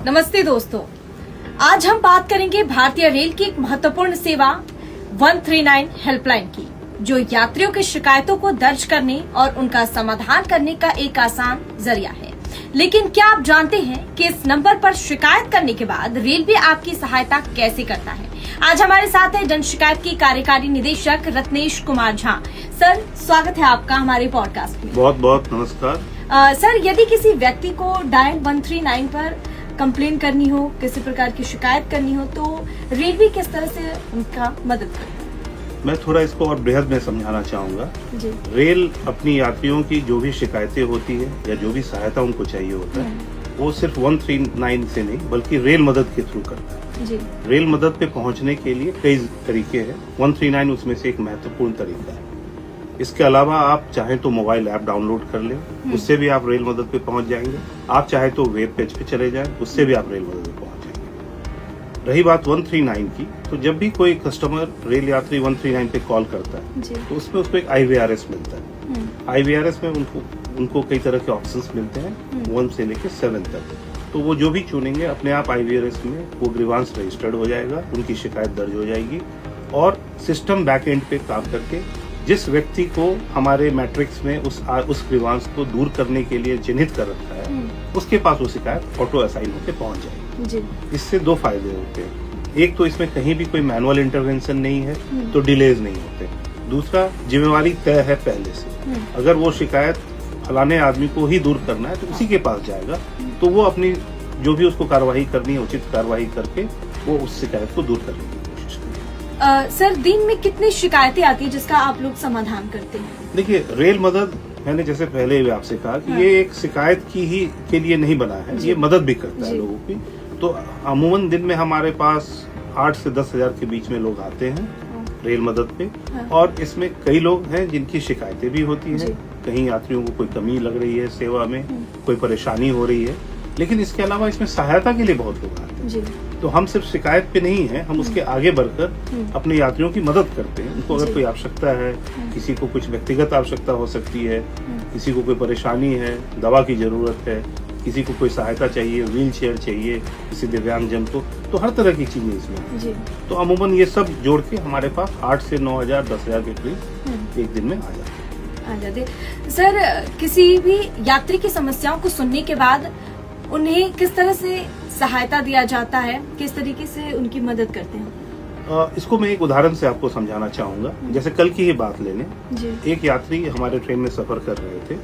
नमस्ते दोस्तों, आज हम बात करेंगे भारतीय रेल की एक महत्वपूर्ण सेवा 139 हेल्पलाइन की, जो यात्रियों की शिकायतों को दर्ज करने और उनका समाधान करने का एक आसान जरिया है। लेकिन क्या आप जानते हैं कि इस नंबर पर शिकायत करने के बाद रेलवे आपकी सहायता कैसे करता है? आज हमारे साथ है जन शिकायत की कार्यकारी निदेशक रत्नेश कुमार झा। सर, स्वागत है आपका हमारे पॉडकास्ट में। बहुत बहुत नमस्कार। सर, यदि किसी व्यक्ति को डायल 139 पर कंप्लेन करनी हो, किसी प्रकार की शिकायत करनी हो, तो रेलवे किस तरह से उनका मदद करता है? मैं थोड़ा इसको और बृहद में समझाना चाहूंगा। जी। रेल अपनी यात्रियों की जो भी शिकायतें होती है या जो भी सहायता उनको चाहिए होता है, वो सिर्फ 139 से नहीं बल्कि रेल मदद के थ्रू करता है। जी। रेल मदद पे पहुंचने के लिए कई तरीके हैं, 139 उसमें से एक महत्वपूर्ण तरीका है। इसके अलावा आप चाहें तो मोबाइल ऐप डाउनलोड कर लें, उससे भी आप रेल मदद पे पहुंच जाएंगे। आप चाहे तो वेब पेज पे चले जाएं, उससे भी आप रेल मदद पे पहुंच जाएंगे। रही बात 139 की, तो जब भी कोई कस्टमर रेल यात्री 139 पे कॉल करता है तो उसमें उसको एक IVRS मिलता है। IVRS में उनको कई तरह के ऑप्शंस मिलते हैं, 1 से लेकर 7 तक। तो वो जो भी चुनेंगे अपने आप IVRS में वो ग्रीवांस रजिस्टर्ड हो जाएगा, उनकी शिकायत दर्ज हो जाएगी और सिस्टम बैक एंड पे काम करके जिस व्यक्ति को हमारे मैट्रिक्स में उस ग्रीवांस को दूर करने के लिए चिन्हित कर रखा है, उसके पास वो शिकायत ऑटो असाइन होकर पहुंच जाएगी। जी। इससे दो फायदे होते हैं। एक तो इसमें कहीं भी कोई मैनुअल इंटरवेंशन नहीं है, तो डिलेज नहीं होते। दूसरा, जिम्मेवारी तय है पहले से। अगर वो शिकायत फलाने आदमी को ही दूर करना है तो उसी के पास जाएगा, तो वो अपनी जो भी उसको कार्रवाई करनी है उचित कार्रवाई करके वो उस शिकायत को दूर करने की कोशिश करेगा। सर, दिन में कितनी शिकायतें आती है जिसका आप लोग समाधान करते हैं? देखिए, रेल मदद मैंने जैसे पहले भी आपसे कहा कि ये एक शिकायत के लिए नहीं बना है, ये मदद भी करता है लोगों की। तो अमूमन दिन में हमारे पास 8 से 10 हजार के बीच में लोग आते हैं रेल मदद पे, और इसमें कई लोग हैं जिनकी शिकायतें भी होती हैं। कहीं यात्रियों को कोई कमी लग रही है सेवा में, कोई परेशानी हो रही है, लेकिन इसके अलावा इसमें सहायता के लिए बहुत लोग आते हैं। तो हम सिर्फ शिकायत पे नहीं है, हम उसके आगे बढ़कर अपने यात्रियों की मदद करते हैं। उनको अगर कोई आवश्यकता है, किसी को कुछ व्यक्तिगत आवश्यकता हो सकती है, किसी को कोई परेशानी है, दवा की जरूरत है, किसी को कोई सहायता चाहिए, व्हील चेयर चाहिए किसी दिव्यांगजन को, तो हर तरह की चीजें इसमें। तो अमूमन ये सब जोड़ के हमारे पास 8 से 9 हजार 10 हजार के करीब एक दिन में आ जाते। सर, किसी भी यात्री की समस्याओं को सुनने के बाद उन्हें किस तरह से सहायता दिया जाता है, किस तरीके से उनकी मदद करते हैं? इसको मैं एक उदाहरण से आपको समझाना चाहूंगा। जैसे कल की ही बात ले लें, एक यात्री हमारे ट्रेन में सफर कर रहे थे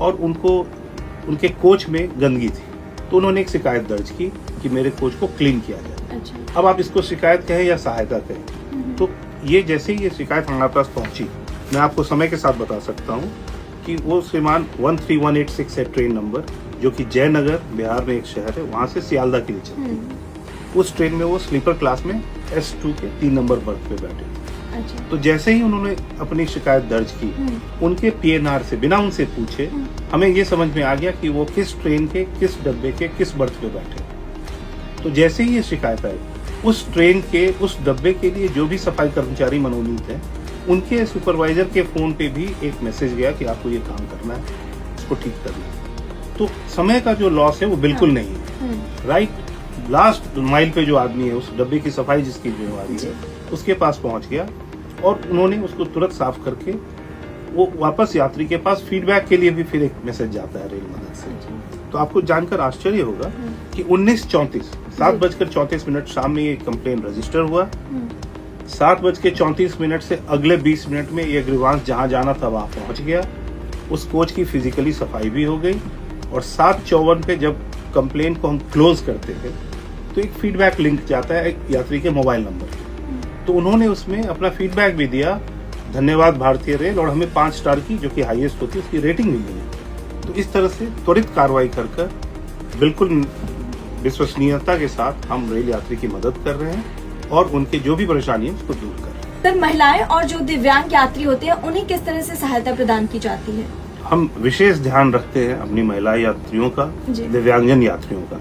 और उनके कोच में गंदगी थी, तो उन्होंने एक शिकायत दर्ज की कि मेरे कोच को क्लीन किया जाए। अच्छा। अब आप इसको शिकायत कहें या सहायता कहें, तो ये जैसे ही ये शिकायत हमारे पास पहुंची, मैं आपको समय के साथ बता सकता हूँ कि वो श्रीमान 13186 है ट्रेन नंबर, जो कि जयनगर बिहार में एक शहर है, वहां से सियालदा के लिए चलती है। उस ट्रेन में वो स्लीपर क्लास में S2 के 3 नंबर बर्थ पे बैठे। अच्छा। तो जैसे ही उन्होंने अपनी शिकायत दर्ज की, उनके PNR से बिना उनसे पूछे हमें ये समझ में आ गया कि वो किस ट्रेन के किस डब्बे के किस बर्थ पे बैठे। तो जैसे ही ये शिकायत आई, उस ट्रेन के उस डब्बे के लिए जो भी सफाई कर्मचारी मनोनीत है, उनके सुपरवाइजर के फोन पे भी एक मैसेज गया कि आपको ये काम करना है, इसको ठीक करना है। तो समय का जो लॉस है वो बिल्कुल नहीं है। राइट, लास्ट माइल पे जो आदमी है, उस डब्बे की सफाई जिसकी जिम्मेवारी है, उसके पास पहुंच गया और उन्होंने उसको तुरंत साफ करके वो वापस यात्री के पास फीडबैक के लिए भी फिर एक मैसेज जाता है रेल मदद से। तो आपको जानकर आश्चर्य होगा कि 19:34 7:34 शाम में ये कंप्लेन रजिस्टर हुआ। 7:34 से अगले 20 मिनट में ये ग्रीवांस जहां जाना था वहां पहुंच गया। उस कोच की फिजिकली सफाई भी हो गई और 7:54 पे जब कंप्लेन को हम क्लोज करते हैं तो एक फीडबैक लिंक जाता है एक यात्री के मोबाइल नंबर पे। तो उन्होंने उसमें अपना फीडबैक भी दिया, धन्यवाद भारतीय रेल, और हमें 5 स्टार की जो कि हाईएस्ट होती है उसकी रेटिंग भी मिली। तो इस तरह से त्वरित कार्रवाई कर बिल्कुल विश्वसनीयता के साथ हम रेल यात्री की मदद कर रहे हैं और उनके जो भी परेशानी है उसको दूर कर रहे हैं। सर, महिलाएं और जो दिव्यांग यात्री होते हैं उन्हें किस तरह से सहायता प्रदान की जाती है? हम विशेष ध्यान रखते हैं अपनी महिला यात्रियों का, दिव्यांगजन यात्रियों का।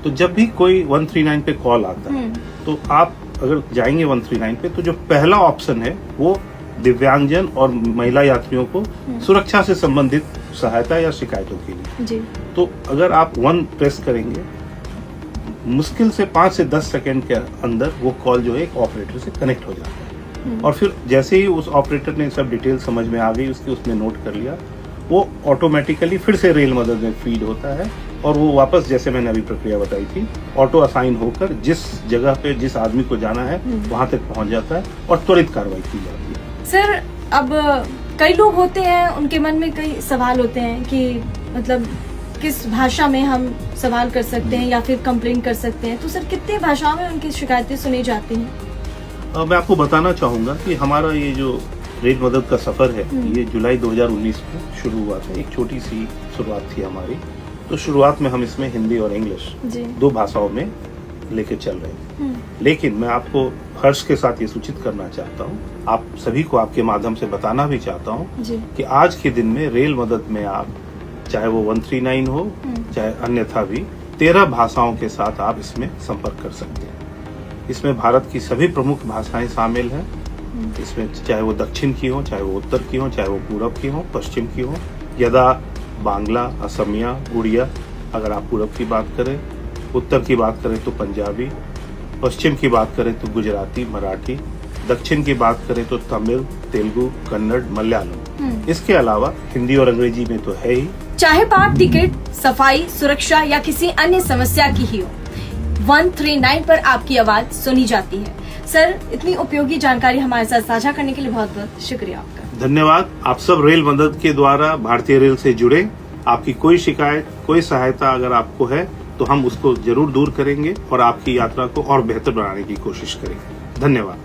तो जब भी कोई 139 पे कॉल आता है, तो आप अगर जाएंगे 139 पे, तो जो पहला ऑप्शन है वो दिव्यांगजन और महिला यात्रियों को सुरक्षा से संबंधित सहायता या शिकायतों के लिए। तो अगर आप 1 प्रेस करेंगे मुश्किल से 5 से 10 सेकंड के अंदर वो कॉल जो है एक ऑपरेटर से कनेक्ट हो जाता है। और फिर जैसे ही उस ऑपरेटर ने सब डिटेल समझ में आ गई, उसने नोट कर लिया, वो ऑटोमेटिकली फिर से रेल मदद में फीड होता है और वो वापस, जैसे मैंने अभी प्रक्रिया बताई थी, ऑटो असाइन होकर जिस जगह पे जिस आदमी को जाना है वहां तक पहुंच जाता है और त्वरित कार्रवाई की जाती है। सर, अब कई लोग होते हैं, उनके मन में कई सवाल होते हैं कि मतलब किस भाषा में हम सवाल कर सकते हैं या फिर कंप्लेन कर सकते हैं, तो सर कितनी भाषाओं में उनकी शिकायतें सुनी जाती हैं? मैं आपको बताना चाहूंगा कि हमारा ये जो रेल मदद का सफर है, ये जुलाई 2019 में शुरू हुआ था। एक छोटी सी शुरुआत थी हमारी। तो शुरुआत में हम इसमें हिंदी और इंग्लिश 2 भाषाओं में लेके चल रहे हैं। लेकिन मैं आपको हर्ष के साथ ये सूचित करना चाहता हूँ, आप सभी को आपके माध्यम से बताना भी चाहता हूँ कि आज के दिन में रेल मदद में आप, चाहे वो 139 हो, चाहे अन्यथा भी 13 भाषाओं के साथ आप इसमें संपर्क कर सकते हैं। इसमें भारत की सभी प्रमुख भाषाएं शामिल हैं। इसमें चाहे वो दक्षिण की हो, चाहे वो उत्तर की हो, चाहे वो पूरब की हो, पश्चिम की हो, यदा, बांग्ला, असमिया, उड़िया। अगर आप पूरब की बात करें, उत्तर की बात करें तो पंजाबी, पश्चिम की बात करें तो गुजराती, मराठी, दक्षिण की बात करें तो तमिल, तेलुगु, कन्नड़, मलयालम। इसके अलावा हिंदी और अंग्रेजी में तो है ही। चाहे बात टिकट, सफाई, सुरक्षा या किसी अन्य समस्या की ही हो, 139 पर आपकी आवाज सुनी जाती है। सर, इतनी उपयोगी जानकारी हमारे साथ साझा करने के लिए बहुत बहुत शुक्रिया आपका। धन्यवाद। आप सब रेल मदद के द्वारा भारतीय रेल से जुड़े। आपकी कोई शिकायत, कोई सहायता अगर आपको है तो हम उसको जरूर दूर करेंगे और आपकी यात्रा को और बेहतर बनाने की कोशिश करेंगे। धन्यवाद।